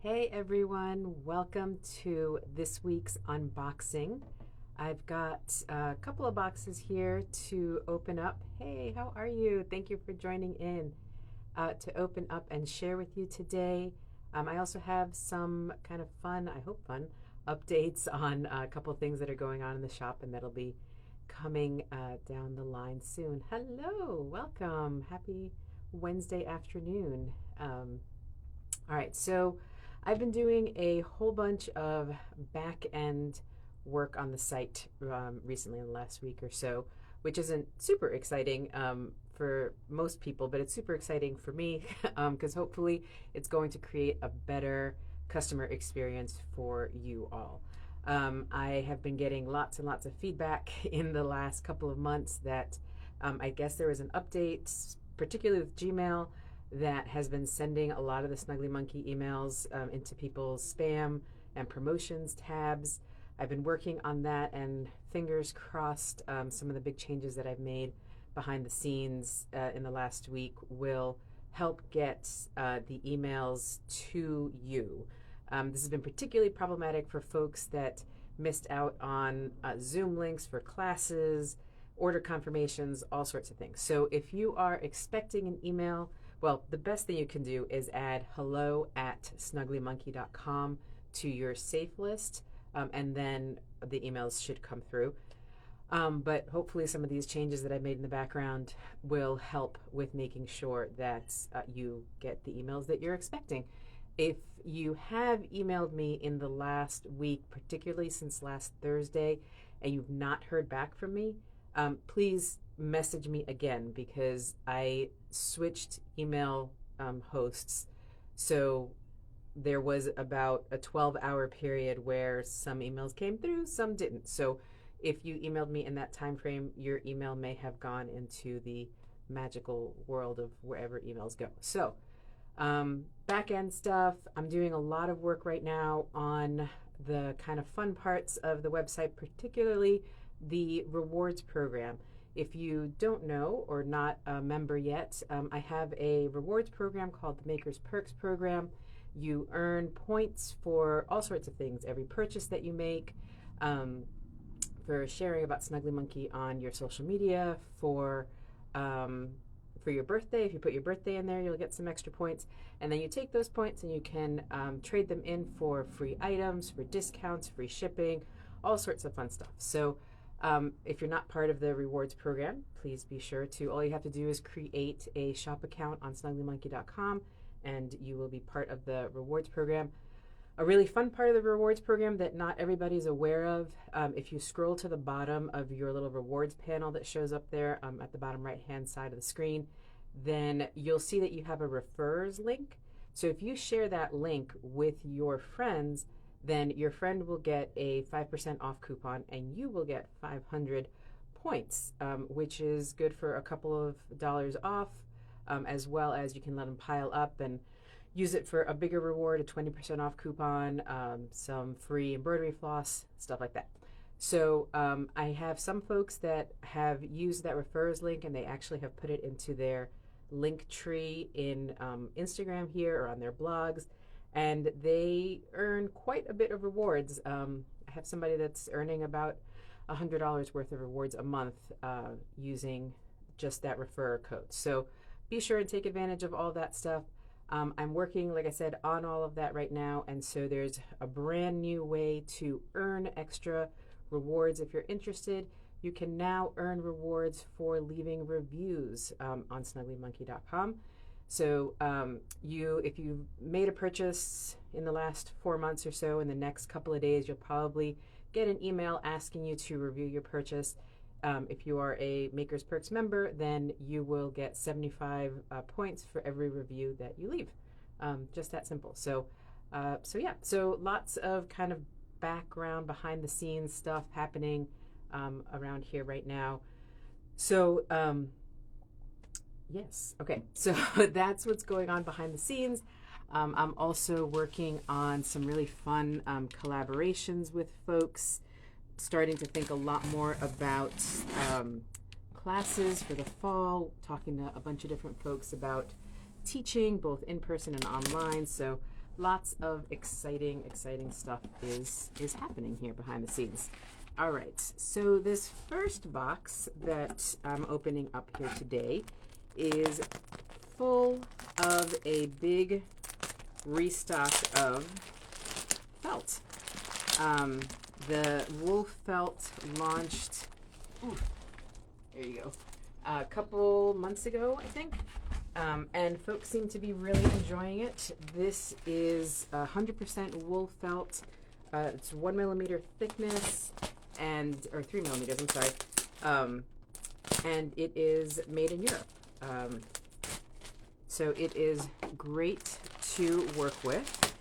Hey everyone, welcome to this week's unboxing. I've got a couple of boxes here to open up. Hey, how are you? Thank you for joining in to open up and share with you today. I also have some kind of fun, I hope fun, updates on a couple of things that are going on in the shop and that'll be coming down the line soon. Hello, welcome. Happy Wednesday afternoon. All right, so I've been doing a whole bunch of back end work on the site recently in the last week or so, which isn't super exciting for most people, but it's super exciting for me because hopefully it's going to create a better customer experience for you all. I have been getting lots and lots of feedback in the last couple of months that I guess there was an update, particularly with Gmail, that has been sending a lot of the Snuggly Monkey emails into people's spam and promotions tabs. I've been working on that, and fingers crossed, some of the big changes that I've made behind the scenes in the last week will help get the emails to you. This has been particularly problematic for folks that missed out on Zoom links for classes, order confirmations, all sorts of things. So if you are expecting an email, well, the best thing you can do is add hello@snugglymonkey.com to your safe list, and then the emails should come through. But hopefully some of these changes that I made in the background will help with making sure that you get the emails that you're expecting. If you have emailed me in the last week, particularly since last Thursday, and you've not heard back from me, please message me again because I switched email hosts. So there was about a 12-hour period where some emails came through, some didn't. So if you emailed me in that time frame, your email may have gone into the magical world of wherever emails go. So back end stuff, I'm doing a lot of work right now on the kind of fun parts of the website, particularly the rewards program. If you don't know or not a member yet, I have a rewards program called the Maker's Perks program. You earn points for all sorts of things, every purchase that you make, for sharing about Snuggly Monkey on your social media, for your birthday. If you put your birthday in there, you'll get some extra points. And then you take those points and you can trade them in for free items, for discounts, free shipping, all sorts of fun stuff. So if you're not part of the rewards program, please be sure to. All you have to do is create a shop account on snugglymonkey.com and you will be part of the rewards program. A really fun part of the rewards program that not everybody's aware of, if you scroll to the bottom of your little rewards panel that shows up there at the bottom right hand side of the screen, then you'll see that you have a refers link. So if you share that link with your friends, then your friend will get a 5% off coupon and you will get 500 points, which is good for a couple of dollars off, as well as you can let them pile up and use it for a bigger reward, a 20% off coupon, some free embroidery floss, stuff like that. So I have some folks that have used that refers link and they actually have put it into their link tree in Instagram here or on their blogs, and they earn quite a bit of rewards. I have somebody that's earning about $100 worth of rewards a month using just that referrer code. So be sure and take advantage of all that stuff. I'm working, like I said, on all of that right now, and so there's a brand new way to earn extra rewards. If you're interested, you can now earn rewards for leaving reviews on snugglymonkey.com. So if you made a purchase in the last 4 months or so, in the next couple of days, you'll probably get an email asking you to review your purchase. If you are a Maker's Perks member, then you will get 75 points for every review that you leave. Just that simple. So yeah, so lots of kind of background, behind the scenes stuff happening around here right now. So yes, okay, so that's what's going on behind the scenes. I'm also working on some really fun collaborations with folks, starting to think a lot more about classes for the fall, talking to a bunch of different folks about teaching both in person and online. So lots of exciting stuff is happening here behind the scenes. All right, so this first box that I'm opening up here today is full of a big restock of felt. The wool felt launched, there you go, a couple months ago, I think. And folks seem to be really enjoying it. This is 100% wool felt. It's 1 millimeter thickness or 3 millimeters, I'm sorry. And it is made in Europe. So it is great to work with.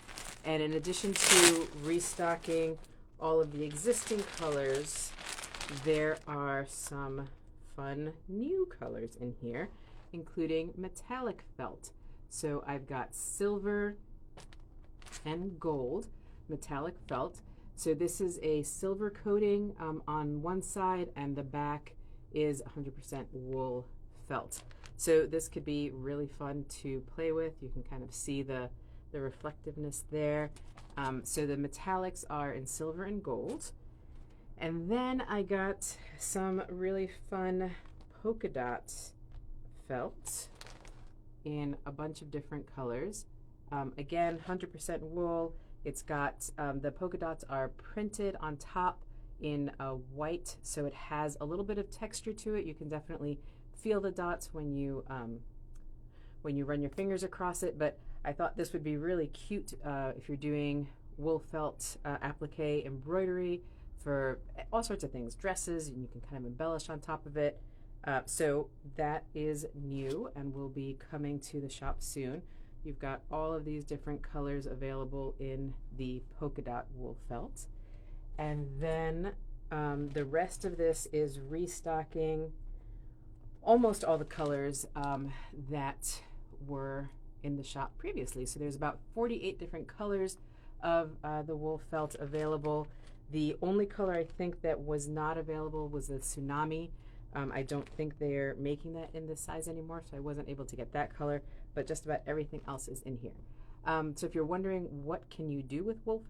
And in addition to restocking all of the existing colors, there are some fun new colors in here, including metallic felt. So I've got silver and gold metallic felt. So this is a silver coating on one side, and the back is 100% wool felt. So this could be really fun to play with. You can kind of see the reflectiveness there. So the metallics are in silver and gold. And then I got some really fun polka dot felt in a bunch of different colors. Again, 100% wool. It's got, the polka dots are printed on top in white, so it has a little bit of texture to it. You can definitely feel the dots when you run your fingers across it, but I thought this would be really cute if you're doing wool felt applique embroidery for all sorts of things, dresses, and you can kind of embellish on top of it. So that is new and will be coming to the shop soon. You've got all of these different colors available in the polka dot wool felt. And then the rest of this is restocking almost all the colors that were in the shop previously. So there's about 48 different colors of the wool felt available. The only color I think that was not available was the Tsunami. I don't think they're making that in this size anymore, so I wasn't able to get that color, but just about everything else is in here. So if you're wondering what can you do with wool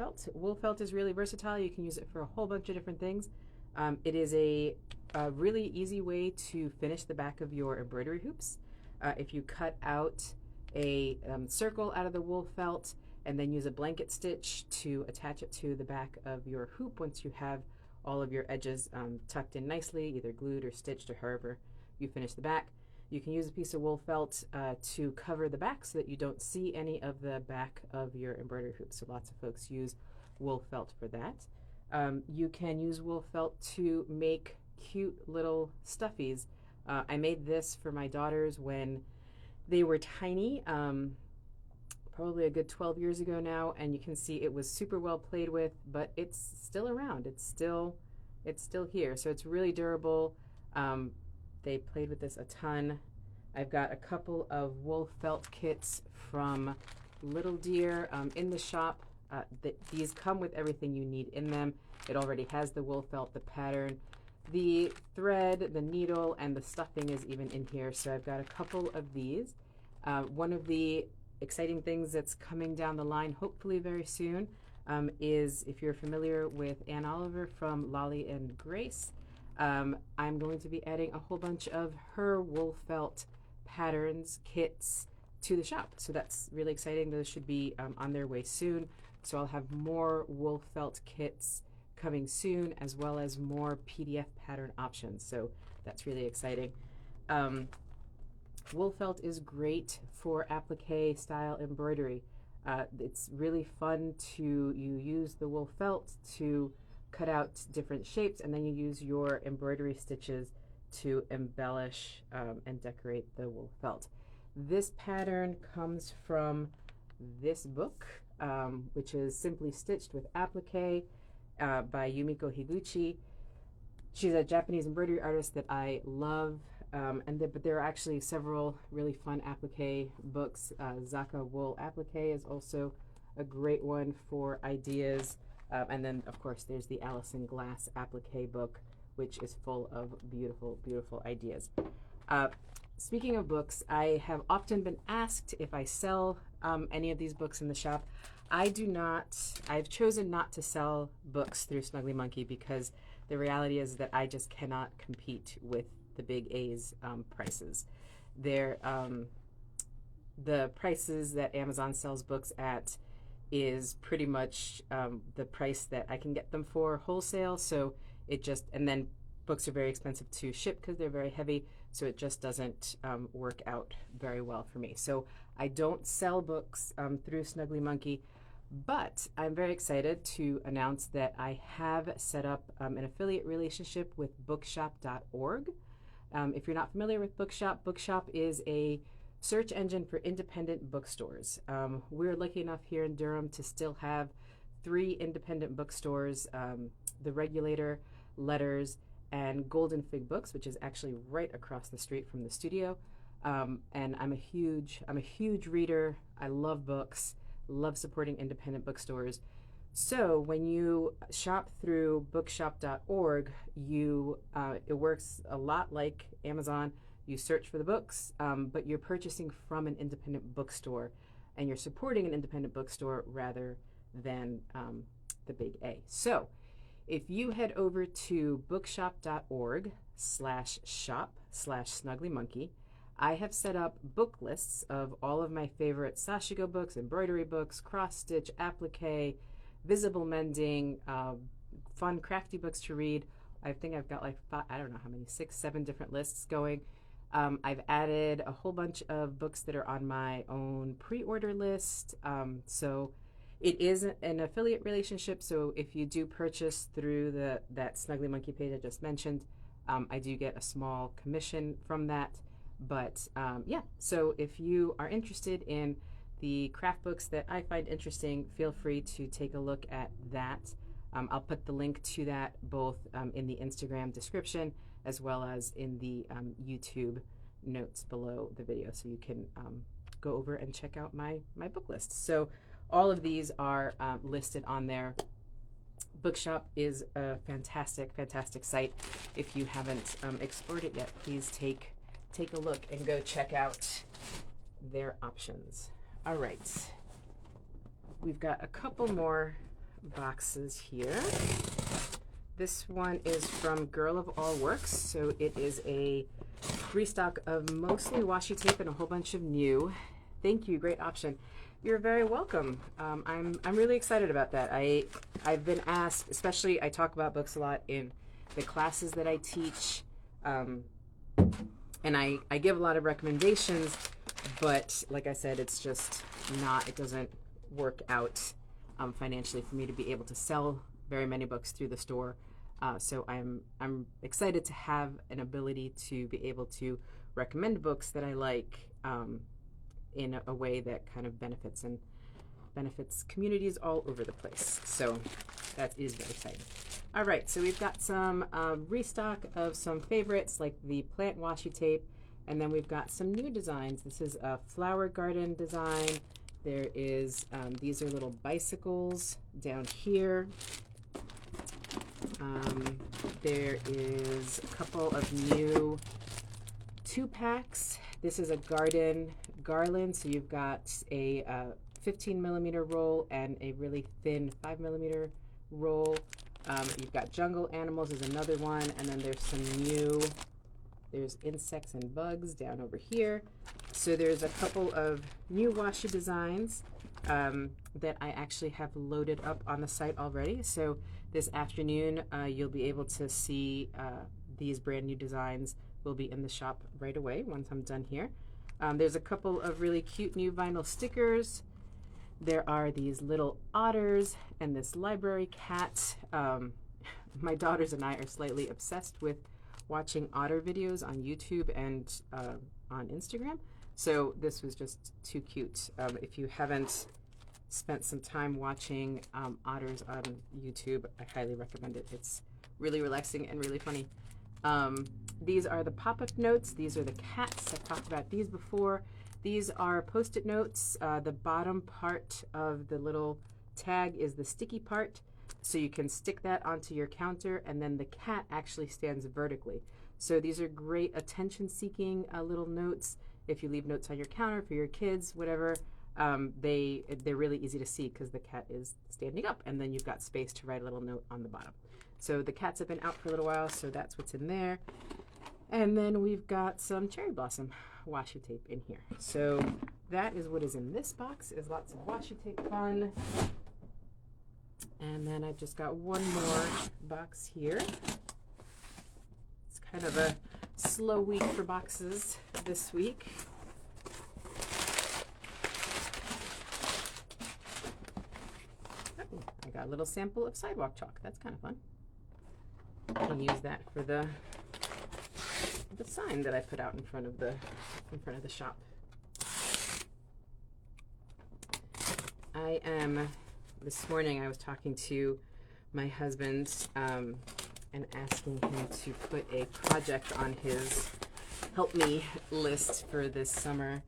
felt is really versatile. You can use it for a whole bunch of different things. It is a really easy way to finish the back of your embroidery hoops. If you cut out a circle out of the wool felt and then use a blanket stitch to attach it to the back of your hoop once you have all of your edges tucked in nicely, either glued or stitched or however you finish the back. You can use a piece of wool felt to cover the back so that you don't see any of the back of your embroidery hoop. So lots of folks use wool felt for that. You can use wool felt to make cute little stuffies. I made this for my daughters when they were tiny, probably a good 12 years ago now, and you can see it was super well played with, but it's still around. It's still here, so it's really durable. They played with this a ton. I've got a couple of wool felt kits from Little Deer in the shop. These come with everything you need in them. It already has the wool felt, the pattern, the thread, the needle, and the stuffing is even in here. So I've got a couple of these. One of the exciting things that's coming down the line, hopefully very soon, is if you're familiar with Ann Oliver from Lolly and Grace, I'm going to be adding a whole bunch of her wool felt patterns, kits to the shop. So that's really exciting. Those should be on their way soon. So I'll have more wool felt kits coming soon, as well as more PDF pattern options. So that's really exciting. Wool felt is great for applique style embroidery. It's really fun to use the wool felt to cut out different shapes, and then you use your embroidery stitches to embellish and decorate the wool felt. This pattern comes from this book, which is Simply Stitched with Applique by Yumiko Higuchi. She's a Japanese embroidery artist that I love, but there are actually several really fun applique books. Zaka Wool Applique is also a great one for ideas. And then, of course, there's the Alison Glass applique book, which is full of beautiful, beautiful ideas. Speaking of books, I have often been asked if I sell any of these books in the shop. I've chosen not to sell books through Snuggly Monkey because the reality is that I just cannot compete with the big A's prices. They're, the prices that Amazon sells books at is pretty much the price that I can get them for wholesale. So it just, and then books are very expensive to ship because they're very heavy. So it just doesn't work out very well for me. So I don't sell books through Snuggly Monkey, but I'm very excited to announce that I have set up an affiliate relationship with bookshop.org. If you're not familiar with Bookshop, Bookshop is a search engine for independent bookstores. We're lucky enough here in Durham to still have 3 independent bookstores, The Regulator, Letters, and Golden Fig Books, which is actually right across the street from the studio. And I'm a huge reader. I love books, love supporting independent bookstores. So when you shop through bookshop.org, it works a lot like Amazon. You search for the books, but you're purchasing from an independent bookstore, and you're supporting an independent bookstore rather than the big A. So if you head over to bookshop.org/shop/snugglymonkey, I have set up book lists of all of my favorite sashigo books, embroidery books, cross stitch, applique, visible mending, fun crafty books to read. I think I've got like I don't know how many, 6, 7 different lists going. I've added a whole bunch of books that are on my own pre-order list. So it is an affiliate relationship. So if you do purchase through that Snuggly Monkey page I just mentioned, I do get a small commission from that. But yeah, so if you are interested in the craft books that I find interesting, feel free to take a look at that. I'll put the link to that both in the Instagram description as well as in the YouTube notes below the video, so you can go over and check out my book list. So all of these are listed on there. Bookshop is a fantastic site. If you haven't explored it yet, please take a look and go check out their options. All right, we've got a couple more boxes here. This one is from Girl of All Works, so it is a restock of mostly washi tape and a whole bunch of new. Thank you, great option. You're very welcome. I'm really excited about that. I've been asked, especially I talk about books a lot in the classes that I teach, and I give a lot of recommendations, but like I said, it's just not, it doesn't work out financially for me to be able to sell very many books through the store. So I'm excited to have an ability to be able to recommend books that I like in a way that kind of benefits communities all over the place. So that is very exciting. All right, so we've got some restock of some favorites like the plant washi tape, and then we've got some new designs. This is a flower garden design. There is, these are little bicycles down here. There is a couple of new 2-packs. This is a garden garland, so you've got a 15mm roll and a really thin 5mm roll. You've got jungle animals is another one, and then there's some new, there's insects and bugs down over here. So there's a couple of new washi designs that I actually have loaded up on the site already. So this afternoon you'll be able to see these brand new designs will be in the shop right away once I'm done here. There's a couple of really cute new vinyl stickers. There are these little otters and this library cat. My daughters and I are slightly obsessed with watching otter videos on YouTube and on Instagram. So this was just too cute. If you haven't spent some time watching otters on YouTube, I highly recommend it. It's really relaxing and really funny. These are the pop-up notes. These are the cats. I've talked about these before. These are Post-it notes. The bottom part of the little tag is the sticky part, so you can stick that onto your counter, and then the cat actually stands vertically. So these are great attention-seeking little notes. If you leave notes on your counter for your kids, whatever, they're really easy to see because the cat is standing up, and then you've got space to write a little note on the bottom. So the cats have been out for a little while, so that's what's in there. And then we've got some cherry blossom washi tape in here. So that is what is in this box, is lots of washi tape fun. And then I've just got one more box here. It's kind of a slow week for boxes this week. Oh, I got a little sample of sidewalk chalk. That's kind of fun. I can use that for the sign that I put out in front of the shop. This morning I was talking to my husband and asking him to put a project on his help me list for this summer.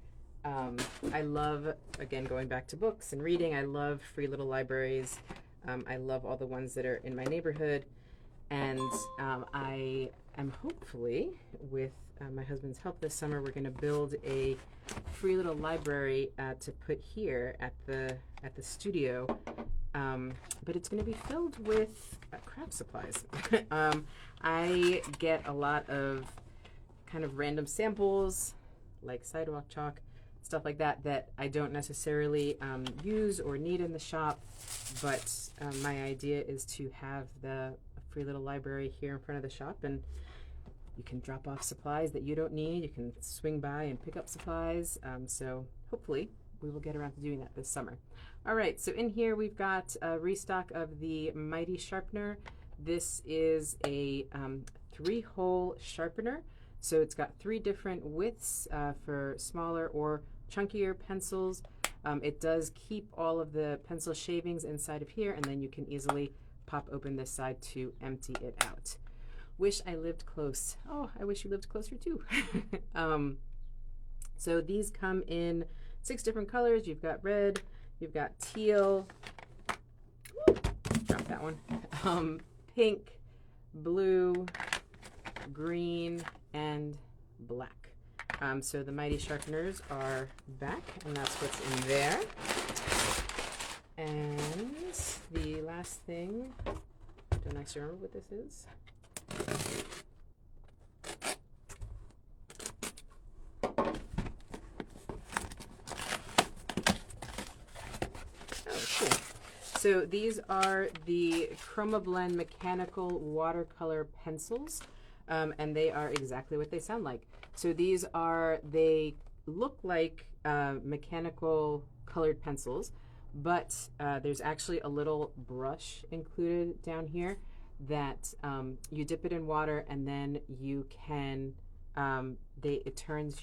I love, again, going back to books and reading. I love free little libraries. I love all the ones that are in my neighborhood. And I am hopefully, with my husband's help this summer, we're going to build a free little library to put here at the studio. But it's going to be filled with craft supplies. I get a lot of kind of random samples, like sidewalk chalk, stuff like that, that I don't necessarily use or need in the shop. But my idea is to have the free little library here in front of the shop, and you can drop off supplies that you don't need. You can swing by and pick up supplies. So hopefully we will get around to doing that this summer. All right, so in here we've got a restock of the Mighty Sharpener. This is a 3-hole sharpener. So it's got 3 different widths for smaller or chunkier pencils. It does keep all of the pencil shavings inside of here, and then you can easily pop open this side to empty it out. Wish I lived close. Oh, I wish you lived closer too. So these come in 6 different colors. You've got red, you've got teal, drop that one, pink, blue, green, and black. So the Mighty Sharpeners are back, and that's what's in there. And the last thing, don't actually remember what this is. Oh, cool. So these are the Chroma Blend mechanical watercolor pencils, and they are exactly what they sound like. So they look like mechanical colored pencils, but there's actually a little brush included down here that you dip it in water, and then you can it turns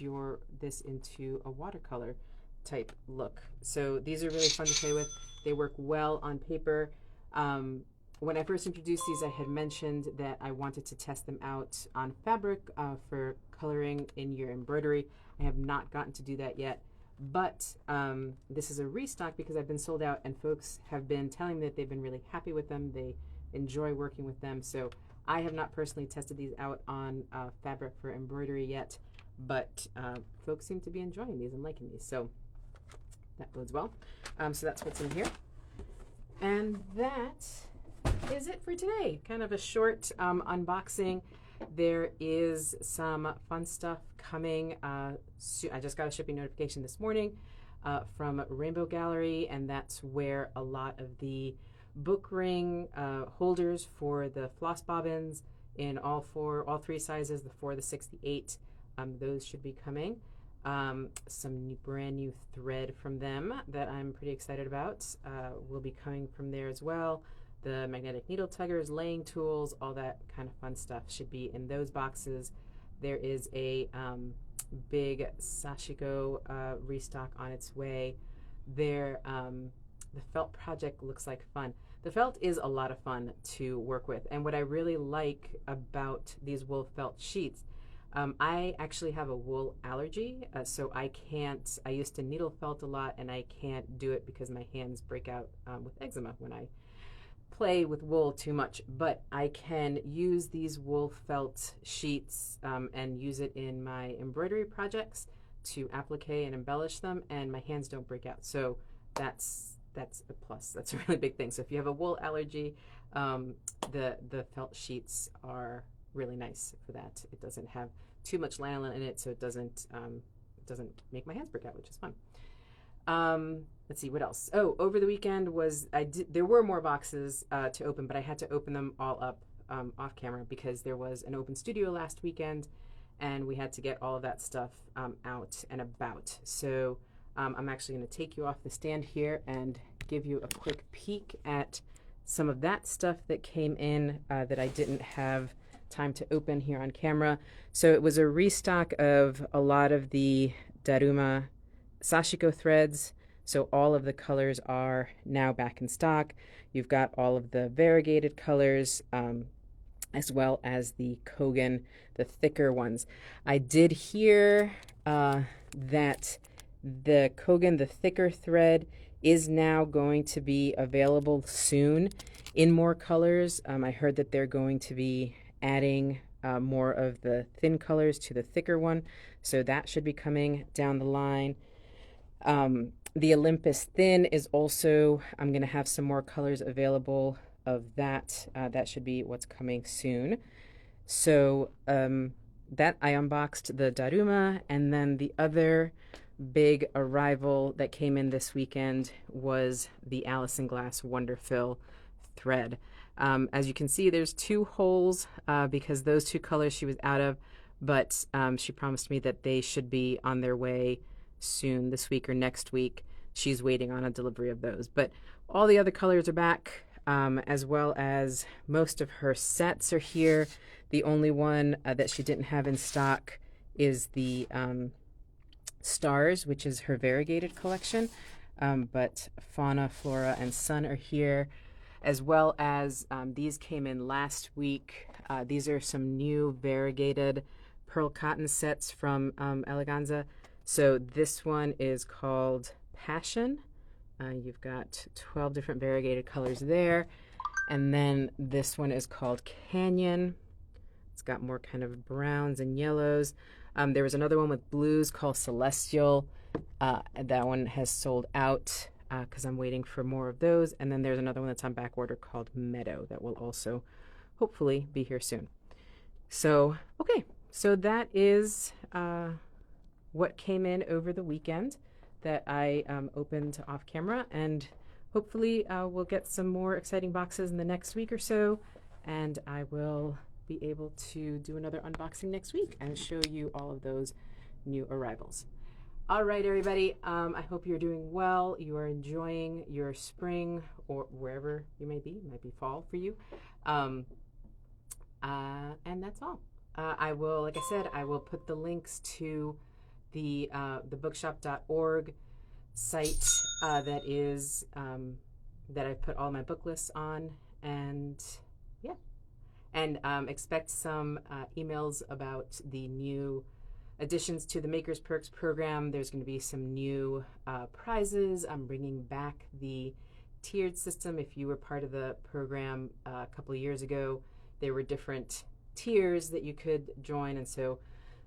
this into a watercolor type look. So these are really fun to play with. They work well on paper. When I first introduced these, I had mentioned that I wanted to test them out on fabric for coloring in your embroidery. I have not gotten to do that yet. But this is a restock because I've been sold out, and folks have been telling me that they've been really happy with them. They enjoy working with them. So I have not personally tested these out on fabric for embroidery yet, but folks seem to be enjoying these and liking these. So that bodes well. So that's what's in here. And that is it for today. Kind of a short unboxing. There is some fun stuff coming. I just got a shipping notification this morning from Rainbow Gallery, and that's where a lot of the book ring holders for the floss bobbins in all 3 sizes, the 4, the 6, the 8, those should be coming. Some brand new thread from them that I'm pretty excited about will be coming from there as well. The magnetic needle tuggers, laying tools, all that kind of fun stuff should be in those boxes. There is a big Sashiko restock on its way. The felt project looks like fun. The felt is a lot of fun to work with, and what I really like about these wool felt sheets, I actually have a wool allergy, so I used to needle felt a lot, and I can't do it because my hands break out with eczema when I play with wool too much. But I can use these wool felt sheets and use it in my embroidery projects. to applique and embellish them, and my hands don't break out. So that's a plus. That's a really big thing. So if you have a wool allergy, the felt sheets are really nice for that. It doesn't have too much lanolin in it, so it doesn't make my hands break out, which is fun. Let's see what else. Oh, over the weekend there were more boxes to open, but I had to open them all up off camera because there was an open studio last weekend, and we had to get all of that stuff out and about. So I'm actually going to take you off the stand here and give you a quick peek at some of that stuff that came in that I didn't have time to open here on camera. So it was a restock of a lot of the Daruma Sashiko threads. So all of the colors are now back in stock. You've got all of the variegated colors, as well as the Kogan, the thicker ones. I did hear that the Kogan, the thicker thread, is now going to be available soon in more colors. I heard that they're going to be adding more of the thin colors to the thicker one, so that should be coming down the line. The Olympus Thin is also, I'm going to have some more colors available of that. That should be what's coming soon. So that I unboxed the Daruma, and then the other big arrival that came in this weekend was the Allison Glass Wonderfill thread. As you can see, there's 2 holes because those 2 colors she was out of, but she promised me that they should be on their way soon, this week or next week. She's waiting on a delivery of those, but all the other colors are back, as well as most of her sets are here. The only one that she didn't have in stock is the Stars, which is her variegated collection, but Fauna, Flora, and Sun are here, as well as these came in last week. These are some new variegated pearl cotton sets from Eleganza. So this one is called Passion. You've got 12 different variegated colors there. And then this one is called Canyon. It's got more kind of browns and yellows. There was another one with blues called Celestial. That one has sold out because I'm waiting for more of those. And then there's another one that's on back order called Meadow that will also hopefully be here soon. So, okay. So that is what came in over the weekend that I opened off camera, and hopefully we'll get some more exciting boxes in the next week or so, and I will be able to do another unboxing next week and show you all of those new arrivals. All right, everybody, I hope you're doing well. You are enjoying your spring, or wherever you may be. It might be fall for you. And that's all. I will, like I said, I will put the links to the bookshop.org site that is that I've put all my book lists on, and yeah, and expect some emails about the new additions to the Makers Perks program. There's going to be some new prizes. I'm bringing back the tiered system. If you were part of the program a couple of years ago, there were different tiers that you could join, and so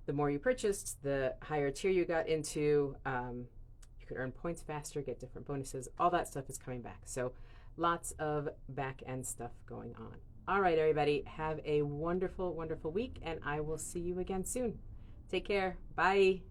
the more you purchased, the higher tier you got into. You could earn points faster, get different bonuses. All that stuff is coming back. So lots of back end stuff going on. All right, everybody, have a wonderful, wonderful week, and I will see you again soon. Take care. Bye.